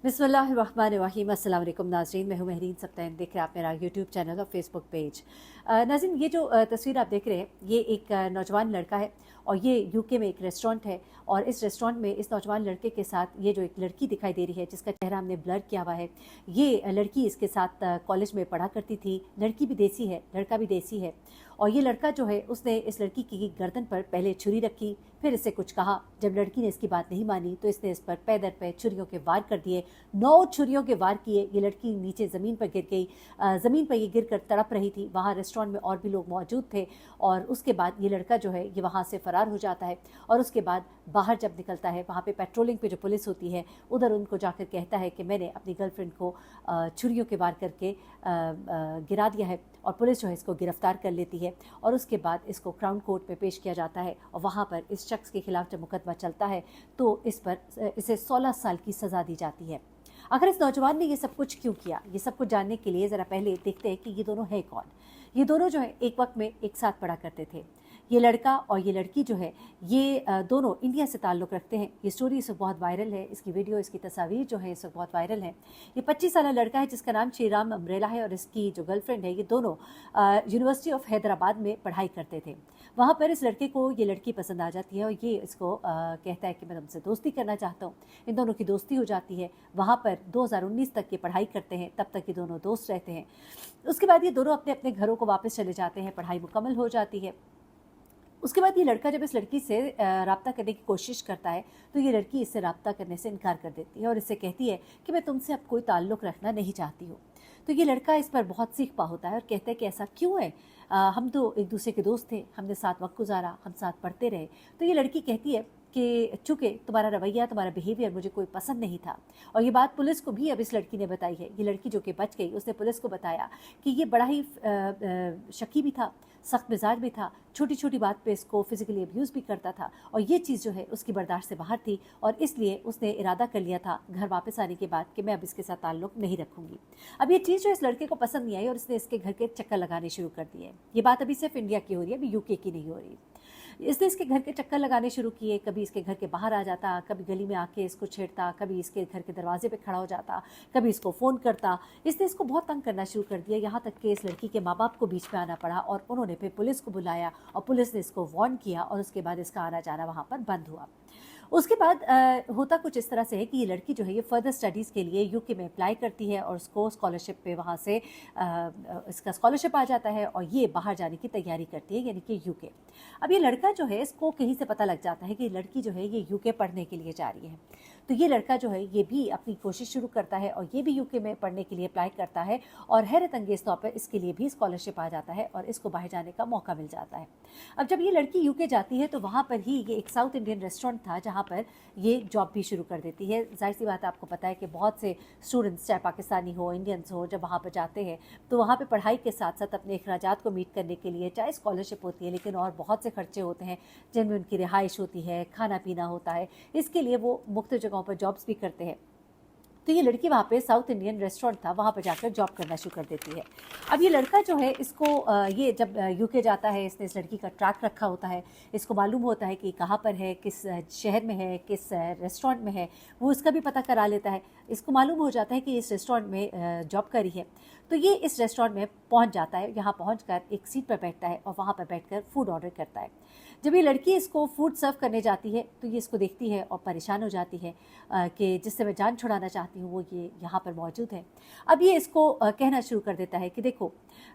बिस्मिल्लाहिर्रहमानिर्रहीम। अस्सलाम वालेकुम नाज़रीन, मैं हूं महरीन सब्तैन। देख रहे हैं आप मेरा यूट्यूब चैनल और फेसबुक पेज। नाज़रीन, ये जो तस्वीर आप देख रहे हैं, ये एक नौजवान लड़का है और ये यूके में एक रेस्टोरेंट है। और इस रेस्टोरेंट में इस नौजवान लड़के के साथ ये जो एक लड़की दिखाई दे रही है, जिसका चेहरा हमने ब्लर किया हुआ है, ये लड़की इसके साथ कॉलेज में पढ़ा करती थी। लड़की भी देसी है, लड़का भी देसी है। और ये लड़का जो है, उसने इस लड़की की गर्दन पर पहले छुरी रखी, फिर इससे कुछ कहा। जब लड़की ने इसकी बात नहीं मानी तो इसने इस पर पै दर पे छुरियों के वार कर दिए। 9 छुरियों के वार किए। ये लड़की नीचे ज़मीन पर गिर गई। ज़मीन पर ये गिर कर तड़प रही थी। वहाँ रेस्टोरेंट में और भी लोग मौजूद थे। और उसके बाद ये लड़का जो है, ये वहाँ से फ़रार हो जाता है। और उसके बाद बाहर जब निकलता है, वहाँ पे पेट्रोलिंग पे जो पुलिस होती है, उधर उनको जाकर कहता है कि मैंने अपनी गर्लफ्रेंड को छुरियों के वार करके गिरा दिया है। और पुलिस जो है इसको गिरफ़्तार कर लेती है। और उसके बाद इसको क्राउन कोर्ट में पेश किया जाता है। और वहाँ पर इस शख्स के खिलाफ जब मुकदमा चलता है तो इसे 16 साल की सज़ा दी जाती है। आखिर इस नौजवान ने ये सब कुछ क्यों किया, ये सब कुछ जानने के लिए ज़रा पहले देखते हैं कि ये दोनों है कौन। ये दोनों जो है एक वक्त में एक साथ पढ़ा करते थे। ये लड़का और ये लड़की जो है, ये दोनों इंडिया से ताल्लुक़ रखते हैं। ये स्टोरी इस वक्त बहुत वायरल है, इसकी वीडियो, इसकी तस्वीर जो है इस वक्त बहुत वायरल है। ये 25 साल लड़का है जिसका नाम श्रीराम अम्ब्रेला है। और इसकी जो गर्लफ्रेंड है, ये दोनों यूनिवर्सिटी ऑफ हैदराबाद में पढ़ाई करते थे। वहाँ पर इस लड़के को ये लड़की पसंद आ जाती है और ये इसको कहता है कि मैं तुमसे दोस्ती करना चाहता हूँ। इन दोनों की दोस्ती हो जाती है। वहाँ पर 2019 तक ये पढ़ाई करते हैं, तब तक ये दोनों दोस्त रहते हैं। उसके बाद ये दोनों अपने अपने घरों को वापस चले जाते हैं, पढ़ाई मुकम्मल हो जाती है। उसके बाद ये लड़का जब इस लड़की से रब्ता करने की कोशिश करता है तो ये लड़की इससे रब्ता करने से इनकार कर देती है और इससे कहती है कि मैं तुमसे अब कोई ताल्लुक़ रखना नहीं चाहती हूँ। तो ये लड़का इस पर बहुत सीखता होता है और कहता है कि ऐसा क्यों है, हम तो एक दूसरे के दोस्त थे, हमने साथ वक्त गुजारा, हम साथ पढ़ते रहे। तो ये लड़की कहती है कि चूँकि तुम्हारा रवैया, तुम्हारा बिहेवियर मुझे कोई पसंद नहीं था। और ये बात पुलिस को भी अब इस लड़की ने बताई है। ये लड़की जो कि बच गई, उसने पुलिस को बताया कि ये बड़ा ही शकी भी था, सख्त मिजाज भी था, छोटी छोटी बात पे इसको फिजिकली अब्यूज़ भी करता था। और ये चीज़ जो है उसकी बर्दाश्त से बाहर थी। और इसलिए उसने इरादा कर लिया था घर वापस आने के बाद कि मैं अब इसके साथ ताल्लुक़ नहीं रखूँगी। अब ये चीज़ जो इस लड़के को पसंद नहीं आई और इसने इसके घर के चक्कर लगाने शुरू कर दिए। ये बात अभी सिर्फ इंडिया की हो रही है, अभी यूके की नहीं हो रही। इसने इसके घर के चक्कर लगाने शुरू किए। कभी इसके घर के बाहर आ जाता, कभी गली में आके इसको छेड़ता, कभी इसके घर के दरवाजे पे खड़ा हो जाता, कभी इसको फ़ोन करता। इसने इसको बहुत तंग करना शुरू कर दिया, यहाँ तक कि इस लड़की के माँ बाप को बीच में आना पड़ा और उन्होंने फिर पुलिस को बुलाया और पुलिस ने इसको वार्न किया। और उसके बाद इसका आना जाना वहाँ पर बंद हुआ। उसके बाद होता कुछ इस तरह से है कि ये लड़की जो है, ये फर्दर स्टडीज़ के लिए यूके में अप्लाई करती है और उसको स्कॉलरशिप पे वहाँ से इसका स्कॉलरशिप आ जाता है और ये बाहर जाने की तैयारी करती है, यानी कि यूके। अब ये लड़का जो है, इसको कहीं से पता लग जाता है कि लड़की जो है ये यूके पढ़ने के लिए जा रही है। तो ये लड़का जो है, ये भी अपनी कोशिश शुरू करता है और ये भी यूके में पढ़ने के लिए अप्लाई करता है। और हैरत अंगेज़ तौर पर इसके लिए भी स्कॉलरशिप आ जाता है और इसको बाहर जाने का मौका मिल जाता है। अब जब ये लड़की यूके जाती है तो वहाँ पर ही ये एक साउथ इंडियन रेस्टोरेंट था जहाँ पर ये जॉब भी शुरू कर देती है। ज़ाहिर सी बात है, आपको पता है कि बहुत से स्टूडेंट्स, चाहे पाकिस्तानी हो, इंडियंस हो, जब वहाँ पर जाते हैं तो वहाँ पे पढ़ाई के साथ साथ अपने अखराजात को मीट करने के लिए, चाहे स्कॉलरशिप होती है, लेकिन और बहुत से खर्चे होते हैं जिनमें उनकी रिहाइश होती है, खाना पीना होता है। इसके लिए वो मुख्तलिफ जगहों पर जॉब्स भी करते हैं। तो ये लड़की वहाँ पे साउथ इंडियन रेस्टोरेंट था, वहाँ पर जाकर जॉब करना शुरू कर देती है। अब ये लड़का जो है, इसको ये जब यूके जाता है, इसने इस लड़की का ट्रैक रखा होता है। इसको मालूम होता है कि कहाँ पर है, किस शहर में है, किस रेस्टोरेंट में है, वो इसका भी पता करा लेता है। इसको मालूम हो जाता है कि इस रेस्टोरेंट में जॉब करी है। तो ये इस रेस्टोरेंट में पहुँच जाता है। यहाँ पहुँचकर एक सीट पर बैठता है और वहाँ पर बैठकर फ़ूड ऑर्डर करता है। जब ये लड़की इसको फ़ूड सर्व करने जाती है तो ये इसको देखती है और परेशान हो जाती है कि जिससे मैं जान छुड़ाना चाहती हूँ वो ये यहाँ पर मौजूद है। अब ये इसको कहना शुरू कर देता है कि देखो,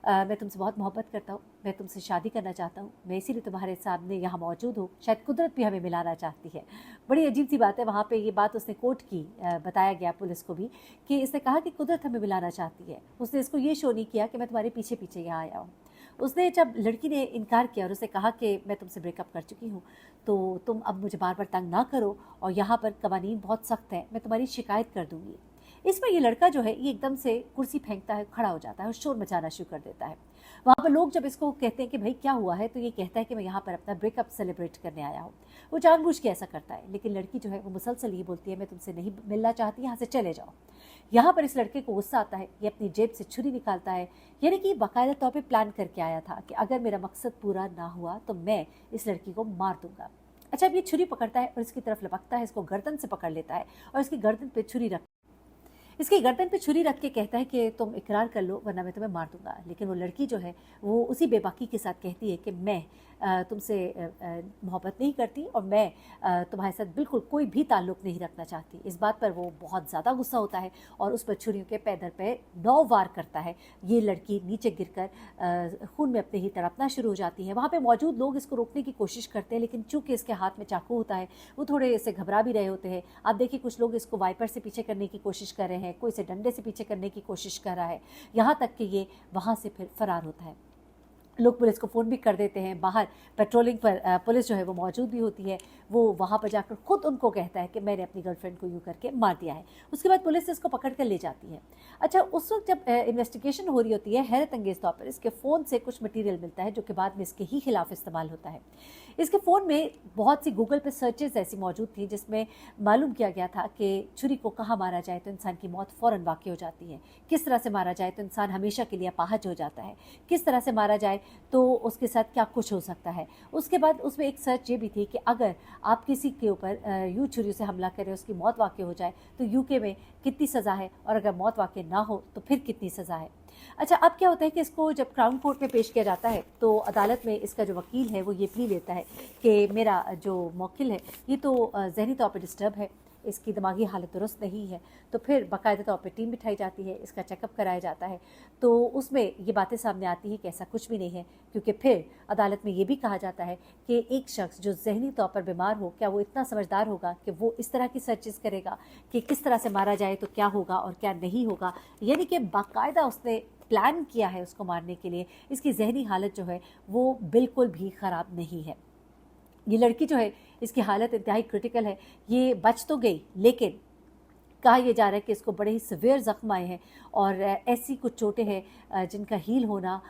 मैं तुमसे बहुत मोहब्बत करता हूँ, मैं तुमसे शादी करना चाहता हूँ, मैं इसीलिए तुम्हारे सामने यहाँ मौजूद हूँ, शायद कुदरत भी हमें मिलाना चाहती है। बड़ी अजीब सी बात है, वहाँ पर ये बात उसने कोर्ट की, बताया गया पुलिस को भी कि इसने कहा कि कुदरत हमें मिलाना चाहती है। उसने इसको ये शो नहीं किया कि मैं तुम्हारे पीछे पीछे यहाँ आया हूँ। उसने जब लड़की ने इनकार किया और उसे कहा कि मैं तुमसे ब्रेकअप कर चुकी हूँ, तो तुम अब मुझे बार बार तंग ना करो और यहाँ पर कवानीन बहुत सख्त हैं, मैं तुम्हारी शिकायत कर दूँगी। इस पर ये लड़का जो है, ये एकदम से कुर्सी फेंकता है, खड़ा हो जाता है और शोर मचाना शुरू कर देता है। वहाँ पर लोग जब इसको कहते हैं कि भाई क्या हुआ है, तो ये कहता है कि मैं यहाँ पर अपना ब्रेकअप सेलिब्रेट करने आया हूँ। वो जानबूझ के ऐसा करता है, लेकिन लड़की जो है वो मुसलसल ये बोलती है, मैं तुमसे नहीं मिलना चाहती, यहाँ से चले जाओ। यहाँ पर इस लड़के को गुस्सा आता है, ये अपनी जेब से छुरी निकालता है, यानी कि बाकायदा तौर पे प्लान करके आया था कि अगर मेरा मकसद पूरा ना हुआ तो मैं इस लड़की को मार दूंगा। अच्छा, अब ये छुरी पकड़ता है और इसकी तरफ लपकता है, इसको गर्दन से पकड़ लेता है और इसकी गर्दन पे छुरी रख इसके गर्दन पे छुरी रख के कहता है कि तुम इकरार कर लो वरना मैं तुम्हें मार दूंगा। लेकिन वो लड़की जो है वो उसी बेबाकी के साथ कहती है कि मैं तुमसे मोहब्बत नहीं करती और मैं तुम्हारे साथ बिल्कुल कोई भी ताल्लुक़ नहीं रखना चाहती। इस बात पर वो बहुत ज़्यादा गुस्सा होता है और उस पर छुरियों के पैदर पे 9 वार करता है। ये लड़की नीचे गिरकर खून में अपने ही तड़पना शुरू हो जाती है। वहाँ पे मौजूद लोग इसको रोकने की कोशिश करते हैं, लेकिन चूंकि इसके हाथ में चाकू होता है वो थोड़े इससे घबरा भी रहे होते हैं। आप देखिए कुछ लोग इसको वाइपर से पीछे करने की कोशिश कर रहे हैं, कोई इसे डंडे से पीछे करने की कोशिश कर रहा है, यहाँ तक कि ये वहाँ से फिर फरार होता है। लोग पुलिस को फ़ोन भी कर देते हैं। बाहर पेट्रोलिंग पर पुलिस जो है वो मौजूद भी होती है। वो वहाँ पर जाकर खुद उनको कहता है कि मैंने अपनी गर्लफ्रेंड को यूँ करके मार दिया है। उसके बाद पुलिस इसको पकड़ कर ले जाती है। अच्छा, उस वक्त जब इन्वेस्टिगेशन हो रही होती है, हैरत अंगेज़ तौर पर इसके फ़ोन से कुछ मटीरियल मिलता है जो कि बाद में इसके ही खिलाफ इस्तेमाल होता है। इसके फ़ोन में बहुत सी गूगल पर सर्चेज ऐसी मौजूद थी जिसमें मालूम किया गया था कि छुरी को कहाँ मारा जाए तो इंसान की मौत फ़ौरन वाक़ई हो जाती है, किस तरह से मारा जाए तो इंसान हमेशा के लिए अपाहज हो जाता है, किस तरह से मारा जाए तो उसके साथ क्या कुछ हो सकता है। उसके बाद उसमें एक सर्च ये भी थी कि अगर आप किसी के ऊपर यूँ छुरी से हमला करें, उसकी मौत वाक़ई हो जाए तो यूके में कितनी सज़ा है और अगर मौत वाक़ई ना हो तो फिर कितनी सज़ा है। अच्छा, अब क्या होता है कि इसको जब क्राउन कोर्ट में पेश किया जाता है तो अदालत में इसका जो वकील है वो ये प्ली लेता है कि मेरा जो मौकिल है ये तो ज़हनी तौर पर डिस्टर्ब है, इसकी दिमागी हालत दुरुस्त नहीं है। तो फिर बाकायदा तौर पे टीम बिठाई जाती है, इसका चेकअप कराया जाता है। तो उसमें ये बातें सामने आती हैं कि ऐसा कुछ भी नहीं है, क्योंकि फिर अदालत में ये भी कहा जाता है कि एक शख्स जो ज़हनी तौर पर बीमार हो, क्या वो इतना समझदार होगा कि वो इस तरह की सर्चेस करेगा कि किस तरह से मारा जाए तो क्या होगा और क्या नहीं होगा। यानी कि बाकायदा उसने प्लान किया है उसको मारने के लिए। इसकी ज़हनी हालत जो है वो बिल्कुल भी ख़राब नहीं है। ये लड़की जो है इसकी हालत इंतहाई क्रिटिकल है। ये बच तो गई, लेकिन कहा यह जा रहा है कि इसको बड़े ही सिवियर ज़ख्म आए हैं और ऐसी कुछ चोटें हैं जिनका हील होना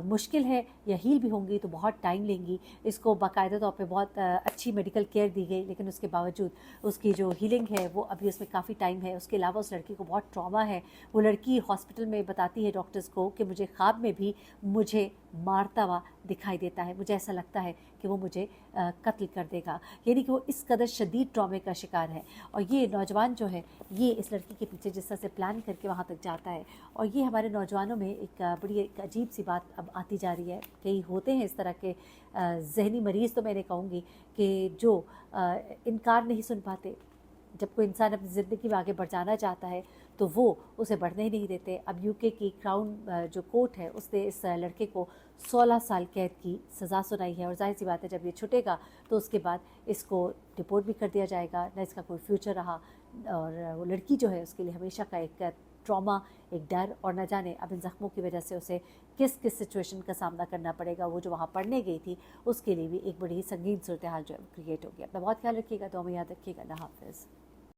मुश्किल है, या हील भी होंगी तो बहुत टाइम लेंगी। इसको बाकायदा तौर पे बहुत अच्छी मेडिकल केयर दी गई, लेकिन उसके बावजूद उसकी जो हीलिंग है वो अभी उसमें काफ़ी टाइम है। उसके अलावा उस लड़की को बहुत ट्रॉमा है। वो लड़की हॉस्पिटल में बताती है डॉक्टर्स को कि मुझे ख्वाब में भी मुझे मारता हुआ दिखाई देता है, मुझे ऐसा लगता है कि वो मुझे कत्ल कर देगा। यानी कि वो इस कदर शदीद ट्रॉमे का शिकार है। और ये नौजवान जो है ये इस लड़की के पीछे जिस तरह से प्लान करके वहाँ तक जाता है, और ये हमारे नौजवानों में एक बड़ी एक अजीब सी बात अब आती जा रही है। कई होते हैं इस तरह के जहनी मरीज़, तो मैंने कहूँगी कि जो इनकार नहीं सुन पाते। जब कोई इंसान अपनी ज़िंदगी में आगे बढ़ जाना चाहता है तो वो उसे बढ़ने ही नहीं देते। अब यूके की क्राउन जो कोर्ट है उसने इस लड़के को 16 साल कैद की सज़ा सुनाई है। और जाहिर सी बात है जब ये छुटेगा तो उसके बाद इसको डिपोर्ट भी कर दिया जाएगा, ना इसका कोई फ्यूचर रहा। और वो लड़की जो है उसके लिए हमेशा का एक ट्रॉमा, एक डर, और न जाने अब इन ज़ख्मों की वजह से उसे किस किस सिचुएशन का सामना करना पड़ेगा। वो जो वहाँ पढ़ने गई थी उसके लिए भी एक बड़ी ही संगीन सूरत हाल जो है क्रिएट हो गया। अपना बहुत ख्याल रखिएगा, दुआ में याद रखिएगा। अल्लाह हाफ़िज़।